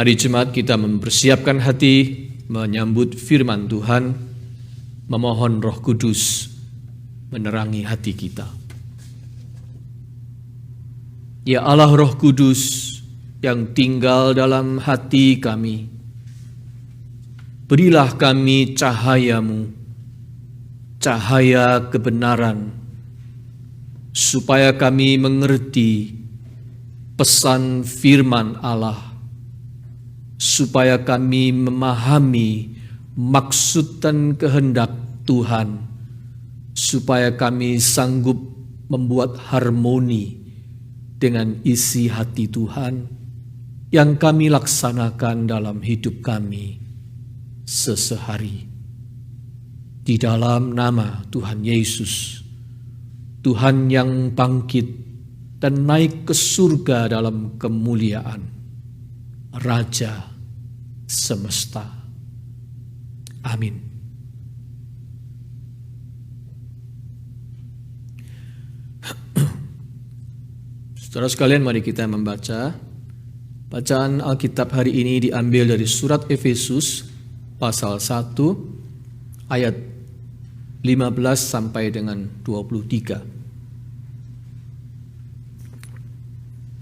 Mari jemaat kita mempersiapkan hati menyambut firman Tuhan, memohon Roh Kudus menerangi hati kita. Ya Allah Roh Kudus yang tinggal dalam hati kami, berilah kami cahaya-Mu, cahaya kebenaran, supaya kami mengerti pesan firman Allah, supaya kami memahami maksud dan kehendak Tuhan, supaya kami sanggup membuat harmoni dengan isi hati Tuhan yang kami laksanakan dalam hidup kami sesehari. Di dalam nama Tuhan Yesus, Tuhan yang bangkit dan naik ke surga dalam kemuliaan, Raja semesta. Amin. Saudara sekalian, mari kita membaca. Bacaan Alkitab hari ini diambil dari surat Efesus pasal 1 ayat 15 sampai dengan 23.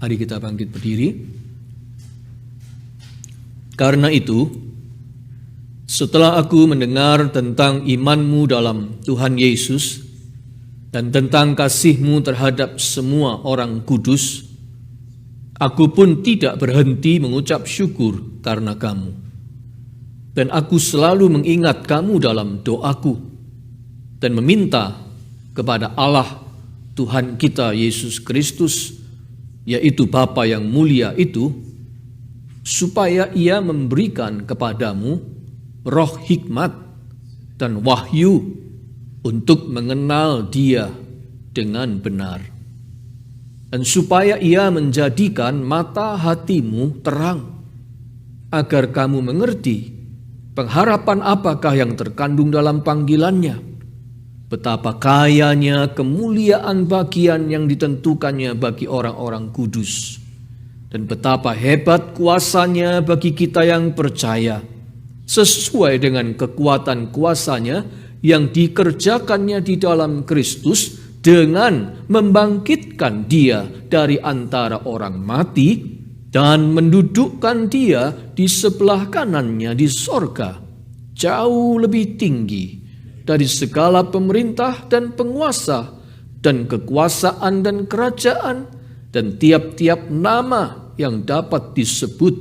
Mari kita bangkit berdiri. Karena itu, setelah aku mendengar tentang imanmu dalam Tuhan Yesus dan tentang kasih-Mu terhadap semua orang kudus, aku pun tidak berhenti mengucap syukur karena kamu. Dan aku selalu mengingat kamu dalam doaku dan meminta kepada Allah Tuhan kita Yesus Kristus, yaitu Bapa yang mulia itu, supaya Ia memberikan kepadamu roh hikmat dan wahyu untuk mengenal Dia dengan benar, dan supaya Ia menjadikan mata hatimu terang, agar kamu mengerti pengharapan apakah yang terkandung dalam panggilannya, betapa kayanya kemuliaan bagian yang ditentukannya bagi orang-orang kudus, dan betapa hebat kuasanya bagi kita yang percaya, sesuai dengan kekuatan kuasanya yang dikerjakannya di dalam Kristus dengan membangkitkan Dia dari antara orang mati dan mendudukkan Dia di sebelah kanannya di sorga, jauh lebih tinggi dari segala pemerintah dan penguasa dan kekuasaan dan kerajaan dan tiap-tiap nama yang dapat disebut,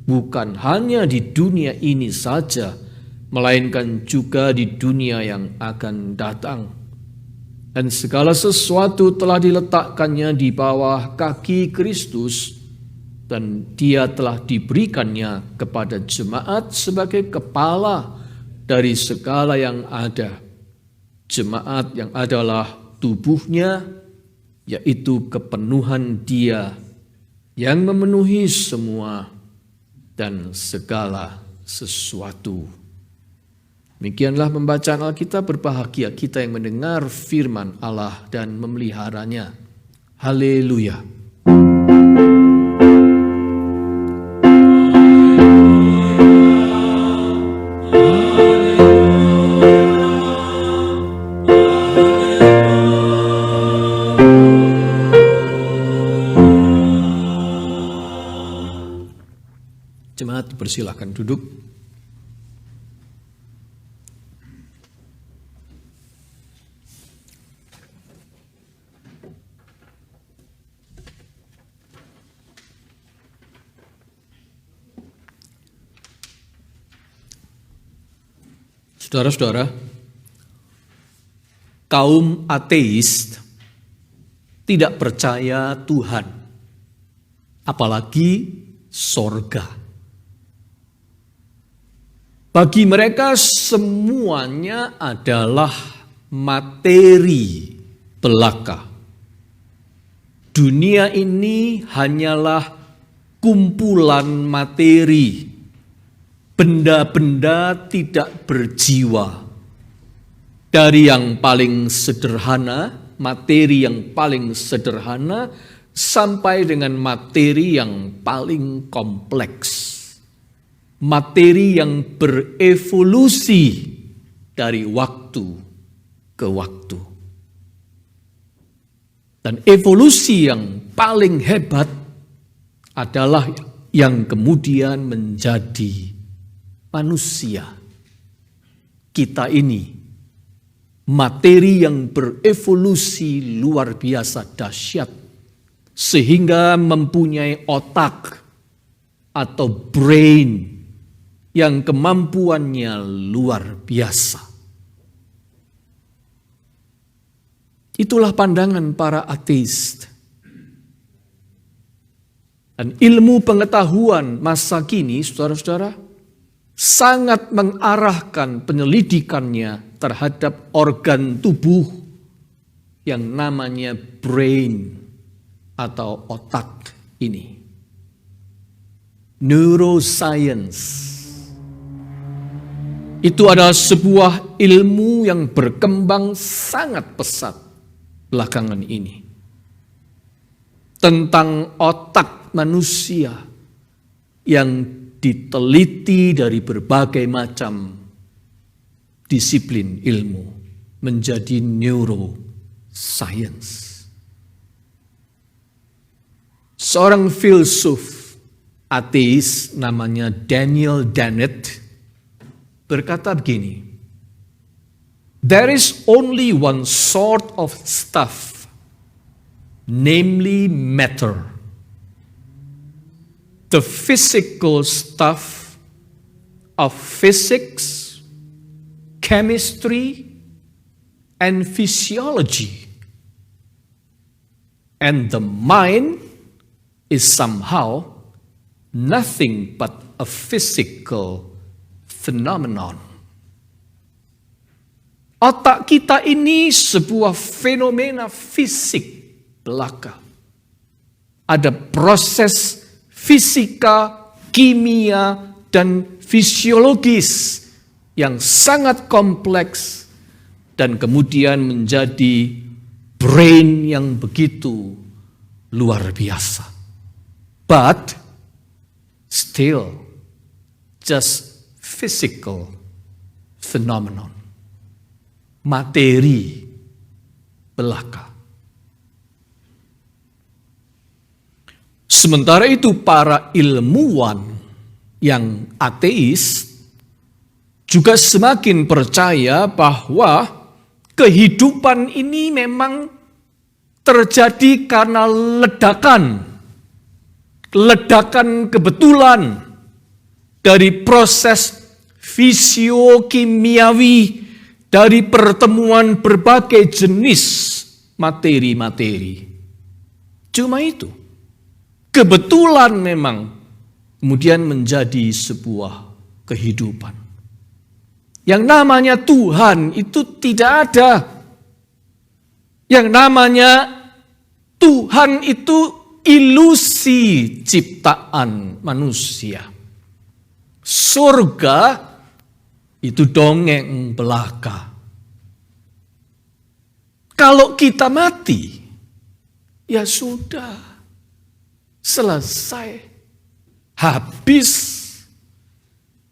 bukan hanya di dunia ini saja, melainkan juga di dunia yang akan datang. Dan segala sesuatu telah diletakkannya di bawah kaki Kristus, dan Dia telah diberikannya kepada jemaat sebagai kepala dari segala yang ada. Jemaat yang adalah tubuhnya, yaitu kepenuhan Dia yang memenuhi semua dan segala sesuatu. Demikianlah pembacaan Alkitab. Berbahagia kita yang mendengar firman Allah dan memeliharanya. Haleluya. Jemaat persilahkan duduk. Saudara-saudara, kaum ateis tidak percaya Tuhan, apalagi sorga. Bagi mereka semuanya adalah materi belaka. Dunia ini hanyalah kumpulan materi, benda-benda tidak berjiwa. Dari yang paling sederhana, materi yang paling sederhana, sampai dengan materi yang paling kompleks. materi yang berevolusi dari waktu ke waktu. Dan evolusi yang paling hebat adalah yang kemudian menjadi manusia. Kita ini materi yang berevolusi luar biasa dahsyat, sehingga mempunyai otak atau brain yang kemampuannya luar biasa. Itulah pandangan para ateis. Dan ilmu pengetahuan masa kini, saudara-saudara, sangat mengarahkan penyelidikannya terhadap organ tubuh yang namanya brain atau otak ini. Neuroscience. Itu adalah sebuah ilmu yang berkembang sangat pesat belakangan ini. Tentang otak manusia yang diteliti dari berbagai macam disiplin ilmu menjadi neuroscience. Seorang filsuf ateis namanya Daniel Dennett berkata begini, "There is only one sort of stuff, namely matter. The physical stuff of physics, chemistry, and physiology. And the mind is somehow nothing but a physical phenomenon." Otak kita ini sebuah fenomena fisik belaka. Ada proses fisika, kimia, dan fisiologis yang sangat kompleks dan kemudian menjadi brain yang begitu luar biasa. But still just physical phenomenon. Materi belaka. Sementara itu para ilmuwan yang ateis juga semakin percaya bahwa kehidupan ini memang terjadi karena ledakan kebetulan dari proses fisiokimiawi, dari pertemuan berbagai jenis materi-materi. Cuma itu, kebetulan memang kemudian menjadi sebuah kehidupan. Yang namanya Tuhan itu tidak ada. Yang namanya Tuhan itu ilusi ciptaan manusia. Surga itu dongeng belaka. Kalau kita mati, ya sudah, selesai, habis.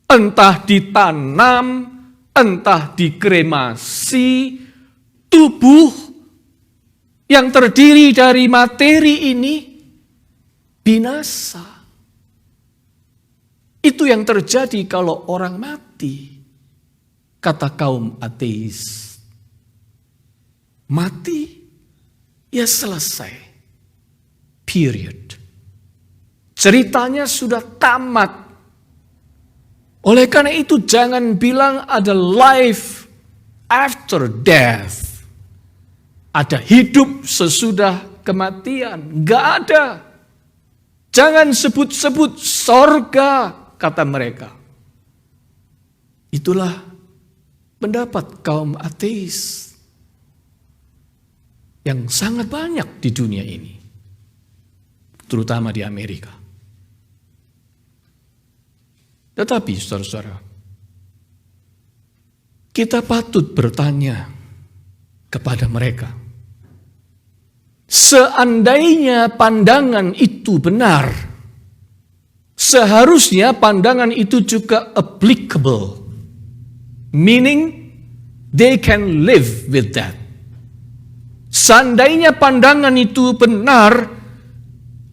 Entah ditanam, entah dikremasi, tubuh yang terdiri dari materi ini binasa. Itu yang terjadi kalau orang mati. Kata kaum ateis, mati, ya selesai. Period. Ceritanya sudah tamat. Oleh karena itu jangan bilang ada life after death. Ada hidup sesudah kematian. Gak ada. Jangan sebut-sebut sorga, kata mereka. Itulah pendapat kaum ateis yang sangat banyak di dunia ini, terutama di Amerika. Tetapi saudara-saudara, kita patut bertanya kepada mereka, seandainya pandangan itu benar, seharusnya pandangan itu juga applicable. Meaning, they can live with that. Seandainya pandangan itu benar,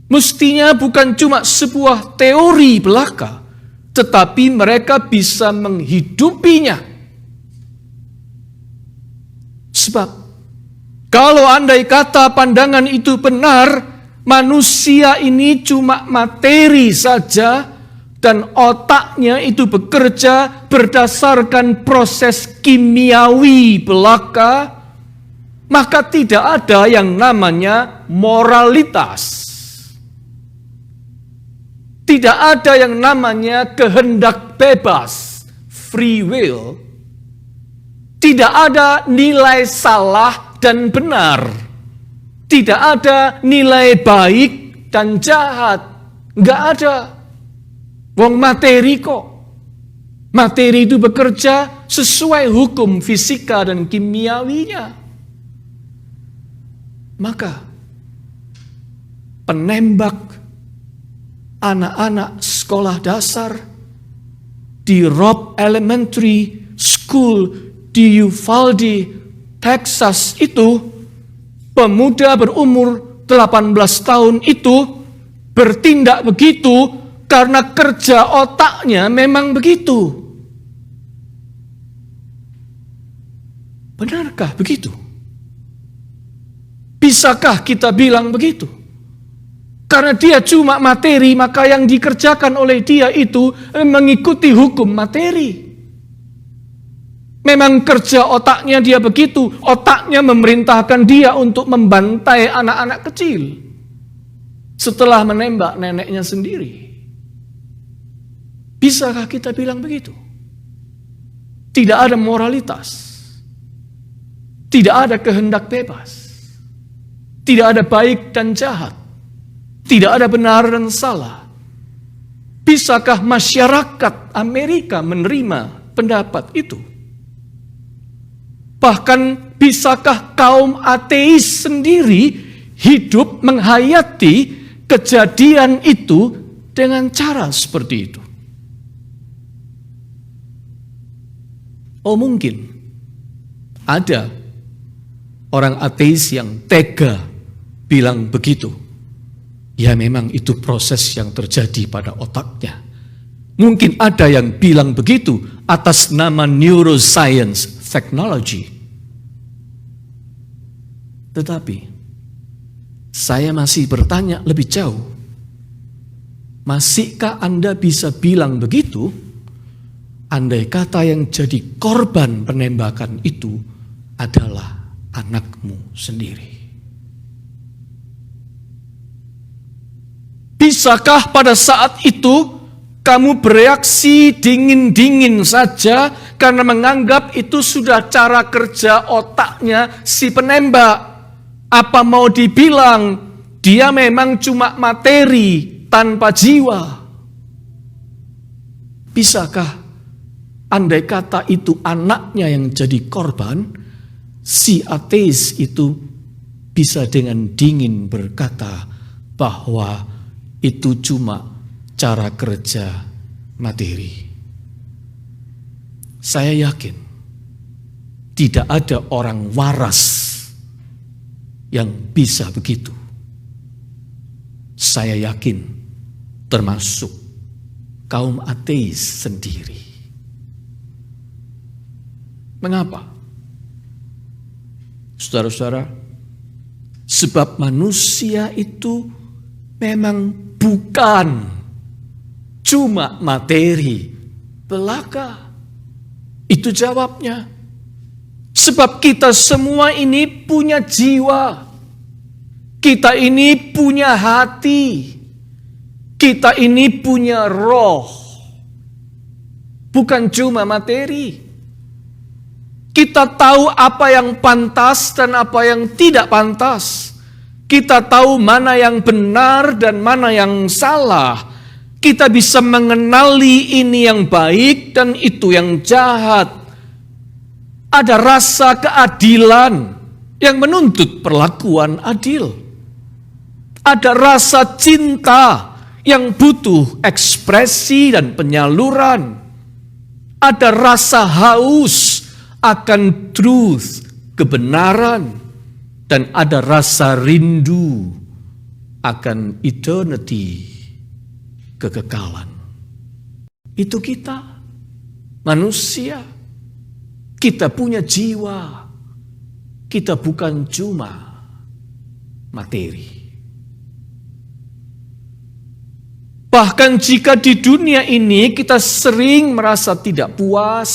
mestinya bukan cuma sebuah teori belaka, tetapi mereka bisa menghidupinya. Sebab, kalau andai kata pandangan itu benar, manusia ini cuma materi saja, dan otaknya itu bekerja berdasarkan proses kimiawi belaka, maka tidak ada yang namanya moralitas. Tidak ada yang namanya kehendak bebas, free will. Tidak ada nilai salah dan benar. Tidak ada nilai baik dan jahat. Nggak ada. Wong materi kok. Materi itu bekerja sesuai hukum fisika dan kimiawinya. Maka penembak anak-anak sekolah dasar di Robb Elementary School di Uvalde, Texas itu, pemuda berumur 18 tahun itu bertindak begitu karena kerja otaknya memang begitu. Benarkah begitu? Bisakah kita bilang begitu? Karena dia cuma materi, maka yang dikerjakan oleh dia itu mengikuti hukum materi. Memang kerja otaknya dia begitu, otaknya memerintahkan dia untuk membantai anak-anak kecil setelah menembak neneknya sendiri. Bisakah kita bilang begitu? Tidak ada moralitas, tidak ada kehendak bebas, tidak ada baik dan jahat, tidak ada benar dan salah. Bisakah masyarakat Amerika menerima pendapat itu? Bahkan bisakah kaum ateis sendiri hidup menghayati kejadian itu dengan cara seperti itu? Oh, mungkin ada orang ateis yang tega bilang begitu. Ya, memang itu proses yang terjadi pada otaknya. Mungkin ada yang bilang begitu atas nama neuroscience technology. Tetapi saya masih bertanya lebih jauh. Masihkah Anda bisa bilang begitu? Andai kata yang jadi korban penembakan itu adalah anakmu sendiri. Bisakah pada saat itu kamu bereaksi dingin-dingin saja karena menganggap itu sudah cara kerja otaknya si penembak? Apa mau dibilang dia memang cuma materi tanpa jiwa? Bisakah andai kata itu anaknya yang jadi korban, si ateis itu bisa dengan dingin berkata bahwa itu cuma cara kerja materi? Saya yakin tidak ada orang waras yang bisa begitu. Saya yakin termasuk kaum ateis sendiri. Mengapa? Saudara-saudara, sebab manusia itu memang bukan cuma materi belaka. Itu jawabnya. Sebab kita semua ini punya jiwa. Kita ini punya hati. Kita ini punya roh. Bukan cuma materi. Kita tahu apa yang pantas dan apa yang tidak pantas. Kita tahu mana yang benar dan mana yang salah. Kita bisa mengenali ini yang baik dan itu yang jahat. Ada rasa keadilan yang menuntut perlakuan adil. Ada rasa cinta yang butuh ekspresi dan penyaluran. Ada rasa haus akan truth, kebenaran, dan ada rasa rindu akan eternity, kekekalan. Itu kita, manusia. Kita punya jiwa. Kita bukan cuma materi. Bahkan jika di dunia ini kita sering merasa tidak puas,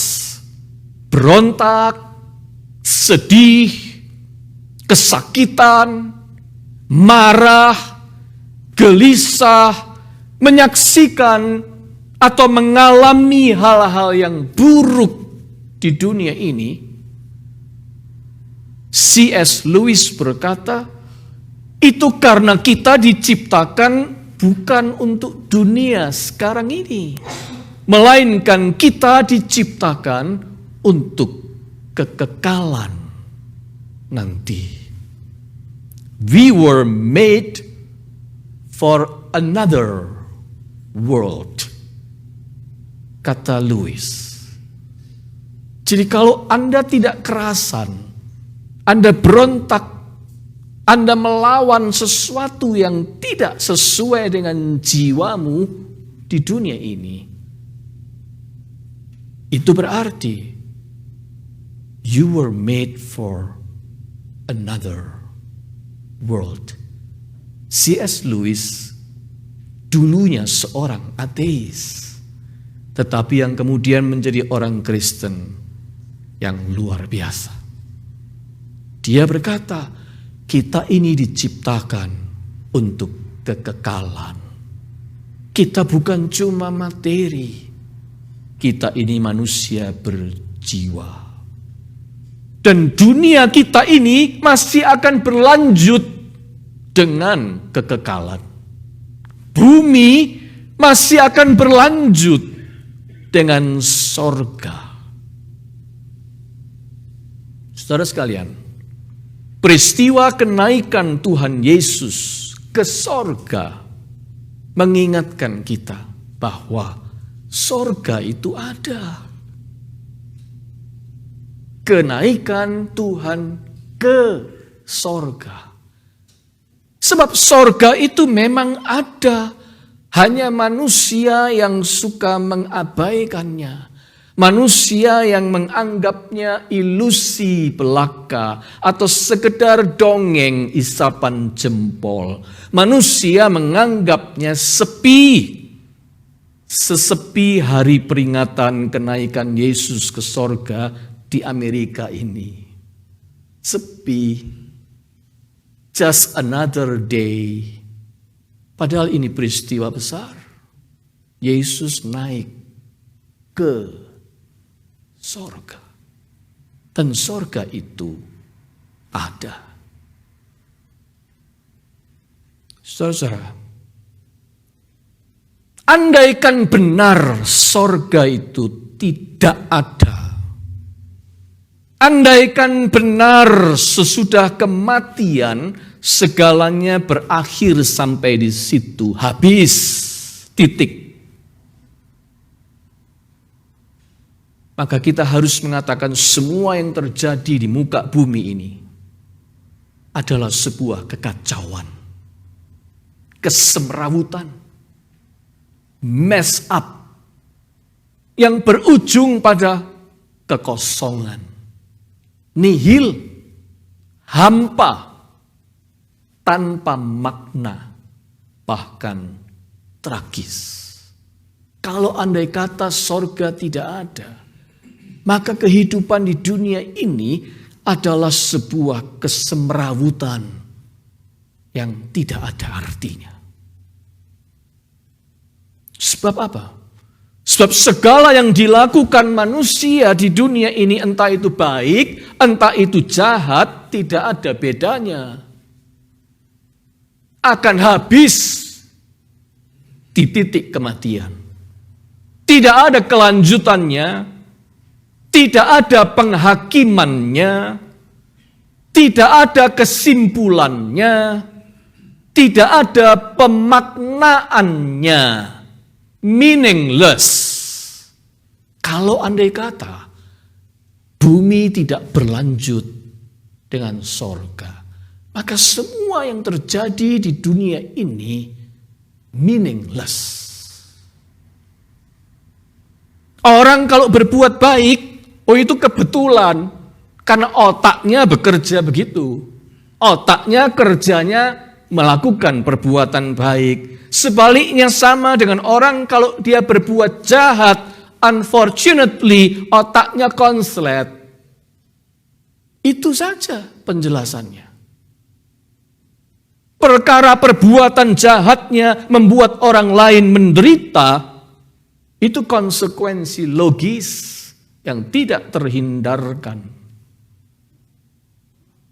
berontak, sedih, kesakitan, marah, gelisah, menyaksikan atau mengalami hal-hal yang buruk di dunia ini, C.S. Lewis berkata, itu karena kita diciptakan bukan untuk dunia sekarang ini, melainkan kita diciptakan untuk kekekalan nanti. We were made for another world, kata Lewis. Jadi kalau Anda tidak kerasan, Anda berontak, Anda melawan sesuatu yang tidak sesuai dengan jiwamu di dunia ini, itu berarti you were made for another world. C.S. Lewis dulunya seorang ateis, tetapi yang kemudian menjadi orang Kristen yang luar biasa. Dia berkata, kita ini diciptakan untuk kekekalan. Kita bukan cuma materi. Kita ini manusia berjiwa. Dan dunia kita ini masih akan berlanjut dengan kekekalan. Bumi masih akan berlanjut dengan sorga. Saudara sekalian, peristiwa kenaikan Tuhan Yesus ke sorga mengingatkan kita bahwa sorga itu ada. Kenaikan Tuhan ke sorga. Sebab sorga itu memang ada. Hanya manusia yang suka mengabaikannya. Manusia yang menganggapnya ilusi belaka atau sekedar dongeng isapan jempol. Manusia menganggapnya sepi. Sesepi hari peringatan kenaikan Yesus ke sorga di Amerika ini. Sepi. Just another day. Padahal ini peristiwa besar. Yesus naik ke sorga. Dan sorga itu ada. Saudara-saudara, andaikan benar sorga itu tidak ada, andaikan benar sesudah kematian segalanya berakhir sampai di situ, habis, titik. Maka kita harus mengatakan semua yang terjadi di muka bumi ini adalah sebuah kekacauan, kesemrawutan, mess up, yang berujung pada kekosongan, nihil, hampa, tanpa makna, bahkan tragis. Kalau andai kata sorga tidak ada, maka kehidupan di dunia ini adalah sebuah kesemrawutan yang tidak ada artinya. Sebab apa? Sebab segala yang dilakukan manusia di dunia ini, entah itu baik, entah itu jahat, tidak ada bedanya. Akan habis di titik kematian. Tidak ada kelanjutannya. Tidak ada penghakimannya, tidak ada kesimpulannya, Tidak ada pemaknaannya. Meaningless. Kalau andai kata bumi tidak berlanjut dengan sorga, maka semua yang terjadi di dunia ini meaningless. Orang kalau berbuat baik, itu kebetulan. Karena otaknya bekerja begitu. Otaknya kerjanya melakukan perbuatan baik. Sebaliknya sama dengan orang kalau dia berbuat jahat, unfortunately otaknya konslet. Itu saja penjelasannya. Perkara perbuatan jahatnya membuat orang lain menderita, itu konsekuensi logis yang tidak terhindarkan.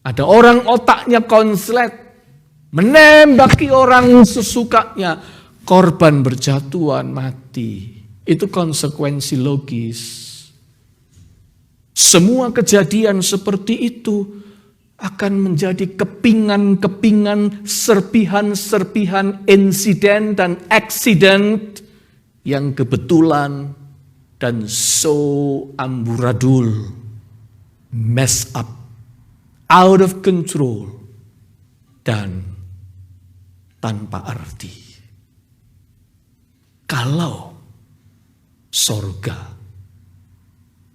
Ada orang otaknya konslet, menembaki orang sesukanya, korban berjatuhan mati. Itu konsekuensi logis. Semua kejadian seperti itu akan menjadi kepingan-kepingan, serpihan-serpihan insiden dan accident yang kebetulan dan so amburadul, mess up, out of control, dan tanpa arti. Kalau sorga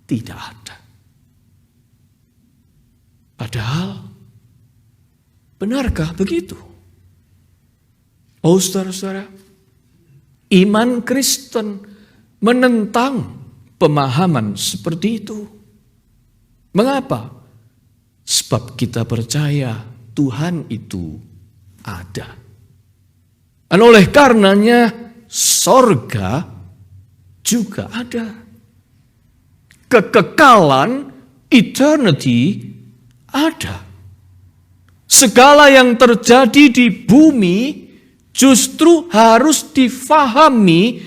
tidak ada. Padahal, benarkah begitu? Oh saudara-saudara, iman Kristen menentang pemahaman seperti itu. Mengapa? Sebab kita percaya Tuhan itu ada. Dan oleh karenanya sorga juga ada. Kekekalan, eternity ada. Segala yang terjadi di bumi justru harus difahami,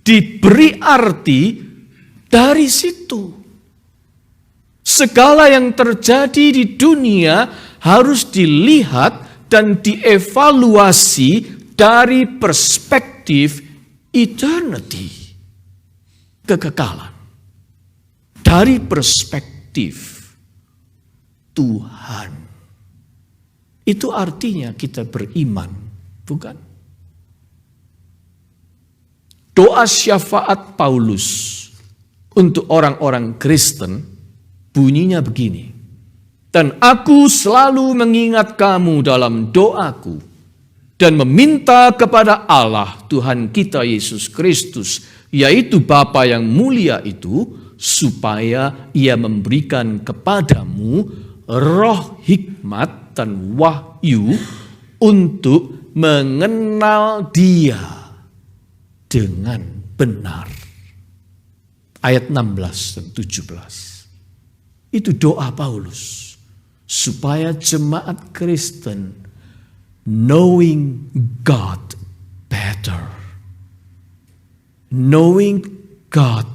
diberi arti dari situ. Segala yang terjadi di dunia harus dilihat dan dievaluasi dari perspektif eternity, kekekalan. Dari perspektif Tuhan. Itu artinya kita beriman, bukan? Doa syafaat Paulus untuk orang-orang Kristen bunyinya begini. Dan aku selalu mengingat kamu dalam doaku dan meminta kepada Allah Tuhan kita Yesus Kristus, yaitu Bapa yang mulia itu, supaya Ia memberikan kepadamu roh hikmat dan wahyu untuk mengenal Dia dengan benar. Ayat 16 dan 17. Itu doa Paulus. Supaya jemaat Kristen knowing God better. Knowing God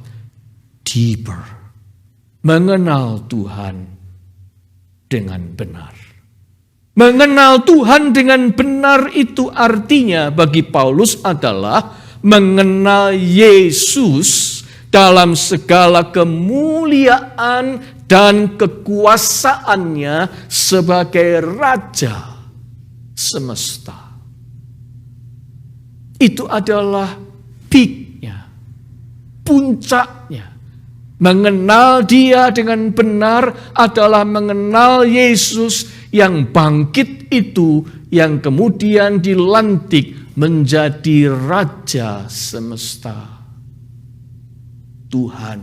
deeper. Mengenal Tuhan dengan benar. Mengenal Tuhan dengan benar itu artinya bagi Paulus adalah mengenal Yesus dalam segala kemuliaan dan kekuasaannya sebagai Raja semesta. Itu adalah peak-nya, puncaknya. Mengenal Dia dengan benar adalah mengenal Yesus yang bangkit itu, yang kemudian dilantik menjadi Raja semesta. Tuhan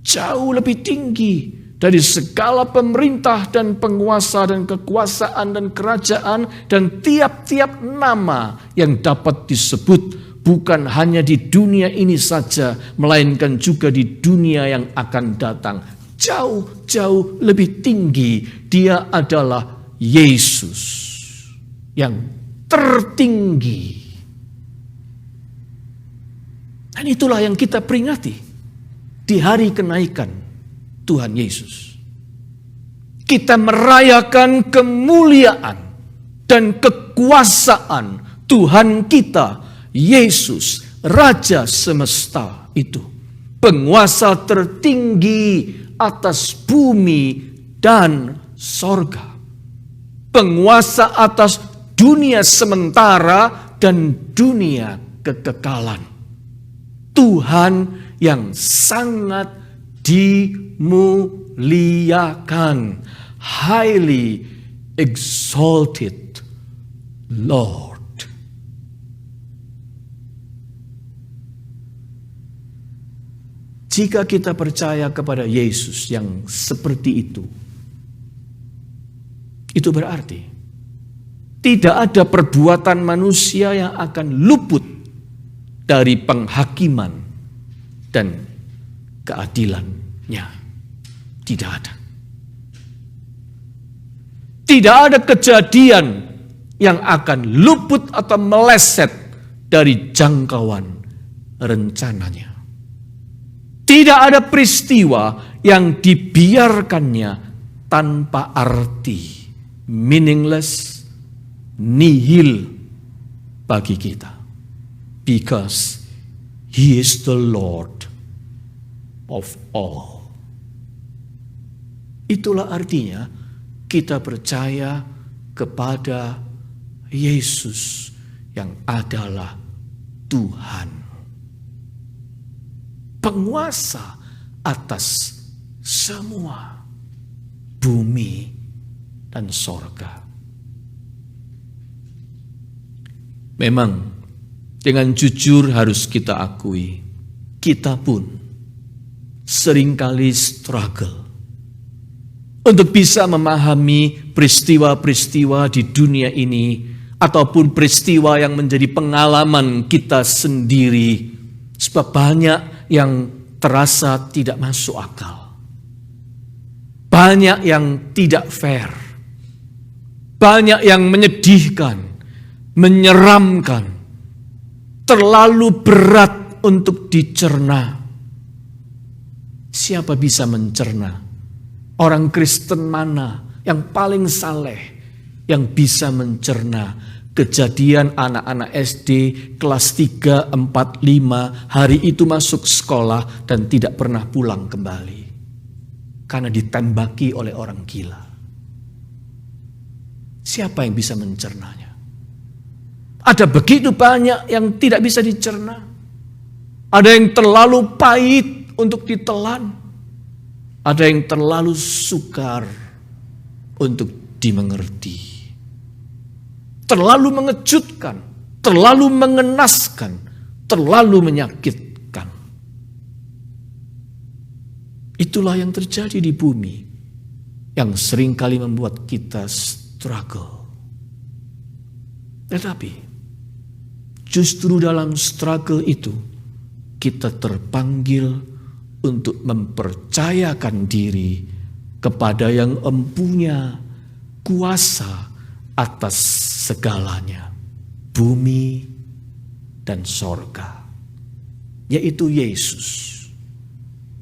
jauh lebih tinggi dari segala pemerintah dan penguasa dan kekuasaan dan kerajaan dan tiap-tiap nama yang dapat disebut, bukan hanya di dunia ini saja, melainkan juga di dunia yang akan datang. Jauh-jauh lebih tinggi. Dia adalah Yesus yang tertinggi. Dan itulah yang kita peringati di hari kenaikan Tuhan Yesus. Kita merayakan kemuliaan dan kekuasaan Tuhan kita, Yesus, Raja semesta itu. Penguasa tertinggi atas bumi dan sorga. Penguasa atas dunia sementara dan dunia kekekalan. Tuhan yang sangat dimuliakan. Highly exalted Lord. Jika kita percaya kepada Yesus yang seperti itu berarti tidak ada perbuatan manusia yang akan luput dari penghakiman dan keadilannya. Tidak ada. Tidak ada kejadian yang akan luput atau meleset dari jangkauan rencananya. Tidak ada peristiwa yang dibiarkannya tanpa arti, meaningless, nihil bagi kita. Because He is the Lord of all. Itulah artinya kita percaya kepada Yesus yang adalah Tuhan, penguasa atas semua bumi dan sorga. Memang dengan jujur harus kita akui, kita pun seringkali struggle untuk bisa memahami peristiwa-peristiwa di dunia ini, ataupun peristiwa yang menjadi pengalaman kita sendiri, sebab banyak yang terasa tidak masuk akal. Banyak yang tidak fair. Banyak yang menyedihkan, menyeramkan, terlalu berat untuk dicerna. Siapa bisa mencerna? Orang Kristen mana yang paling saleh yang bisa mencerna kejadian anak-anak SD kelas 3, 4, 5 hari itu masuk sekolah dan tidak pernah pulang kembali karena ditembaki oleh orang gila? Siapa yang bisa mencernanya? Ada begitu banyak yang tidak bisa dicerna. Ada yang terlalu pahit untuk ditelan. Ada yang terlalu sukar untuk dimengerti. Terlalu mengejutkan, terlalu mengenaskan, terlalu menyakitkan. Itulah yang terjadi di bumi yang seringkali membuat kita struggle. Tetapi justru dalam struggle itu kita terpanggil untuk mempercayakan diri kepada yang empunya kuasa atas segalanya, bumi dan sorga, yaitu Yesus,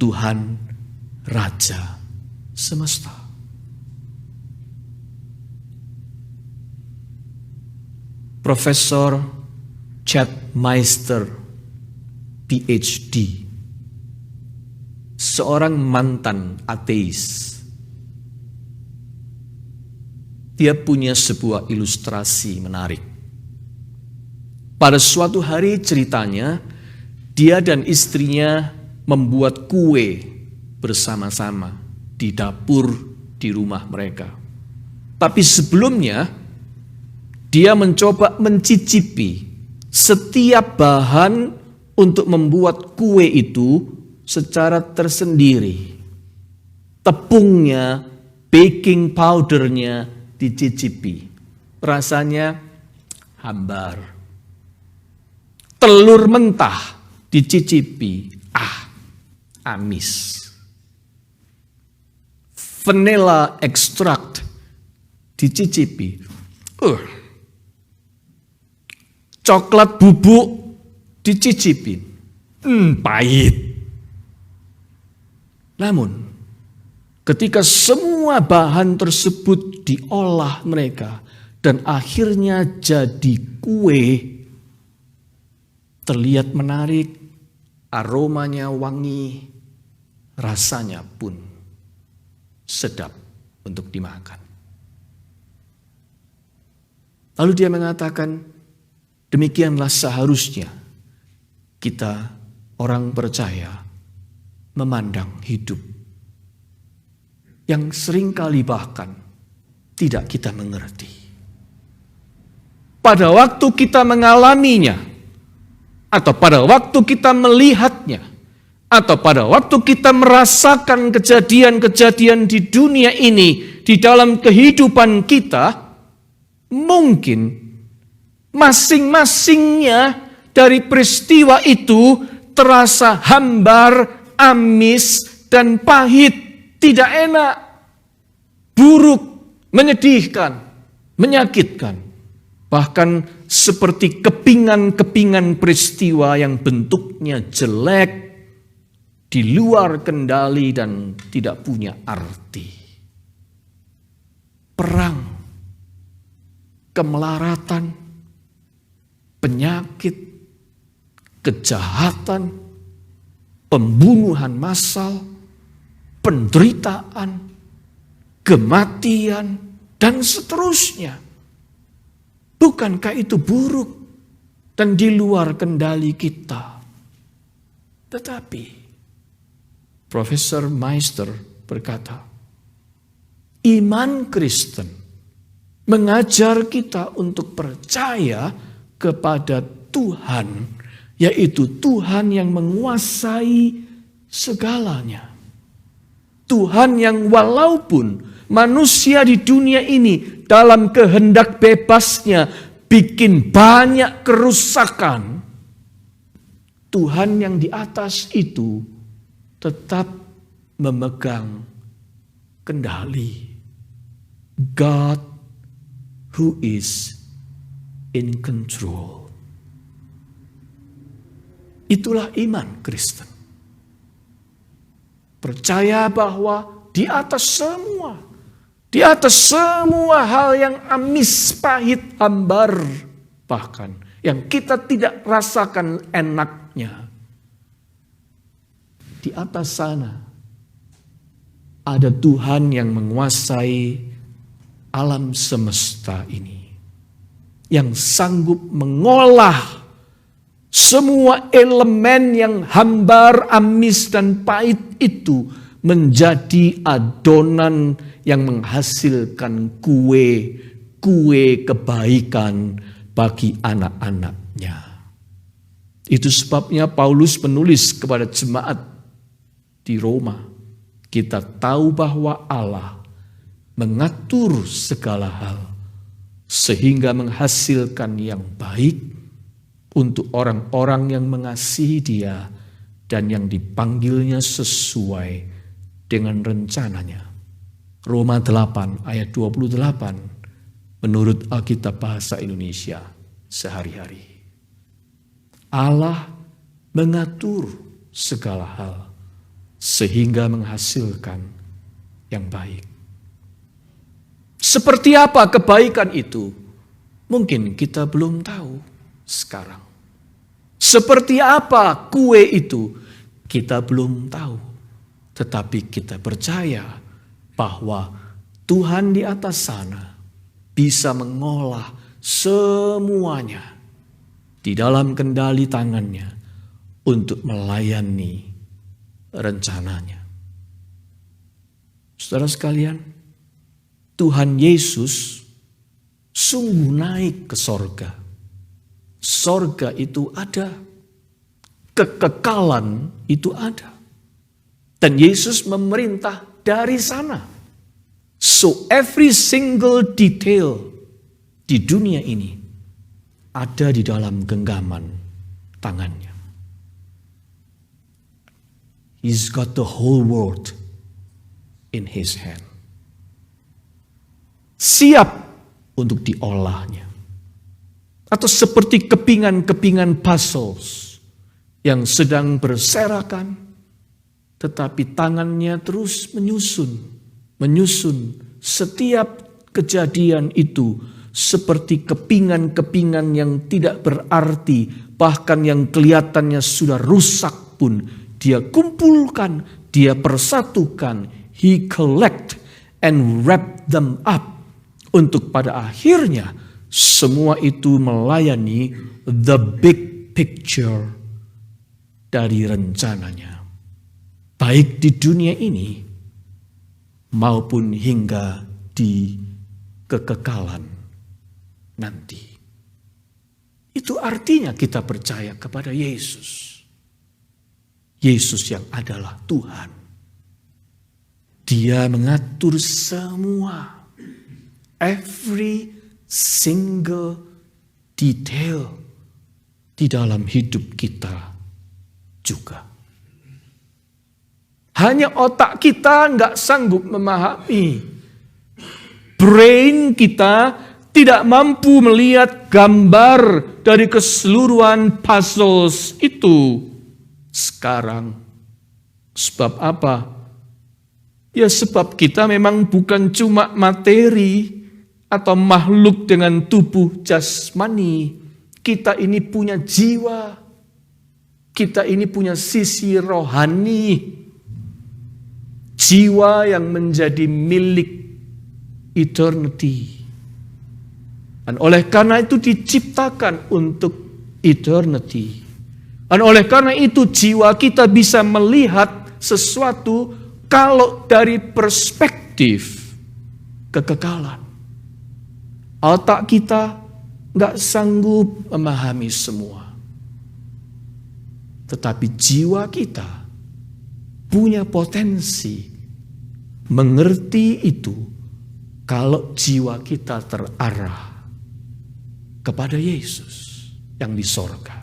Tuhan Raja semesta. Profesor Chad Meister, PhD, seorang mantan ateis. Dia punya sebuah ilustrasi menarik. Pada suatu hari ceritanya, dia dan istrinya membuat kue bersama-sama di dapur di rumah mereka. Tapi sebelumnya, dia mencoba mencicipi setiap bahan untuk membuat kue itu secara tersendiri. Tepungnya, baking powdernya dicicipi. Rasanya hambar. Telur mentah dicicipi. Amis. Vanilla extract dicicipi. Coklat bubuk dicicipi. Pahit. Namun, ketika semua bahan tersebut diolah mereka, dan akhirnya jadi kue, terlihat menarik, aromanya wangi, rasanya pun sedap untuk dimakan. Lalu dia mengatakan, demikianlah seharusnya kita orang percaya memandang hidup yang seringkali bahkan tidak kita mengerti. Pada waktu kita mengalaminya, atau pada waktu kita melihatnya, atau pada waktu kita merasakan kejadian-kejadian di dunia ini, di dalam kehidupan kita, mungkin masing-masingnya dari peristiwa itu terasa hambar, amis, dan pahit. Tidak enak, buruk, menyedihkan, menyakitkan. Bahkan seperti kepingan-kepingan peristiwa yang bentuknya jelek, di luar kendali dan tidak punya arti. Perang, kemelaratan, penyakit, kejahatan, pembunuhan massal, penderitaan, kematian, dan seterusnya. Bukankah itu buruk dan di luar kendali kita? Tetapi Profesor Meister berkata, iman Kristen mengajar kita untuk percaya kepada Tuhan, yaitu Tuhan yang menguasai segalanya. Tuhan yang walaupun manusia di dunia ini dalam kehendak bebasnya bikin banyak kerusakan, Tuhan yang di atas itu tetap memegang kendali. God who is in control. Itulah iman Kristen. Percaya bahwa di atas semua hal yang amis, pahit, hambar, bahkan yang kita tidak rasakan enaknya, di atas sana ada Tuhan yang menguasai alam semesta ini, yang sanggup mengolah semua elemen yang hambar, amis, dan pahit itu menjadi adonan yang menghasilkan kue kebaikan bagi anak-anaknya. Itu sebabnya Paulus menulis kepada jemaat di Roma, kita tahu bahwa Allah mengatur segala hal sehingga menghasilkan yang baik untuk orang-orang yang mengasihi Dia dan yang dipanggilnya sesuai dengan rencananya. Roma 8 ayat 28 menurut Alkitab Bahasa Indonesia sehari-hari. Allah mengatur segala hal sehingga menghasilkan yang baik. Seperti apa kebaikan itu? Mungkin kita belum tahu sekarang. Seperti apa kue itu? Kita belum tahu. Tetapi kita percaya bahwa Tuhan di atas sana bisa mengolah semuanya di dalam kendali tangannya untuk melayani rencananya. Saudara sekalian, Tuhan Yesus sungguh naik ke sorga. Sorga itu ada, kekekalan itu ada. Dan Yesus memerintah dari sana. So every single detail di dunia ini ada di dalam genggaman tangannya. He's got the whole world in his hand. Siap untuk diolahnya. Atau seperti kepingan-kepingan puzzles yang sedang berserakan, tetapi tangannya terus menyusun setiap kejadian itu seperti kepingan-kepingan yang tidak berarti, bahkan yang kelihatannya sudah rusak pun, dia kumpulkan, dia persatukan, he collect and wrap them up. Untuk pada akhirnya semua itu melayani the big picture dari rencananya. Baik di dunia ini maupun hingga di kekekalan nanti. Itu artinya kita percaya kepada Yesus. Yesus yang adalah Tuhan. Dia mengatur semua. Every single detail di dalam hidup kita juga. Hanya otak kita nggak sanggup memahami. Brain kita tidak mampu melihat gambar dari keseluruhan puzzles itu sekarang. Sebab apa? Ya sebab kita memang bukan cuma materi atau makhluk dengan tubuh jasmani. Kita ini punya jiwa. Kita ini punya sisi rohani. Jiwa yang menjadi milik eternity. Dan oleh karena itu diciptakan untuk eternity. Dan oleh karena itu jiwa kita bisa melihat sesuatu kalau dari perspektif kekekalan. Otak kita gak sanggup memahami semua. Tetapi jiwa kita punya potensi mengerti itu kalau jiwa kita terarah kepada Yesus yang di sorga.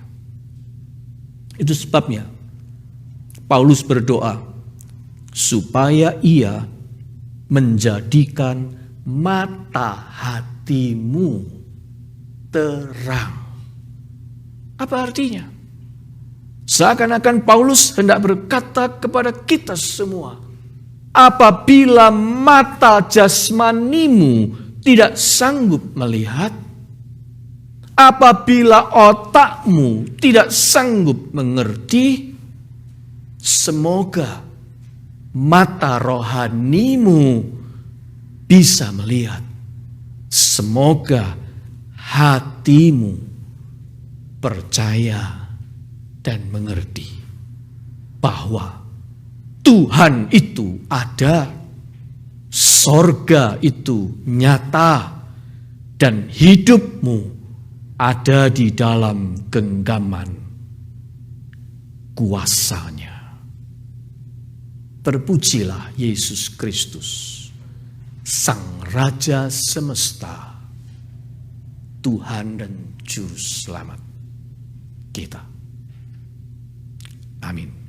Itu sebabnya Paulus berdoa supaya ia menjadikan mata hatimu terang. Apa artinya? Seakan-akan Paulus hendak berkata kepada kita semua, apabila mata jasmanimu tidak sanggup melihat, apabila otakmu tidak sanggup mengerti, semoga mata rohanimu bisa melihat. Semoga hatimu percaya dan mengerti bahwa Tuhan itu ada, sorga itu nyata, dan hidupmu ada di dalam genggaman kuasanya. Terpujilah Yesus Kristus, Sang Raja semesta, Tuhan dan Juru Selamat kita. Amin.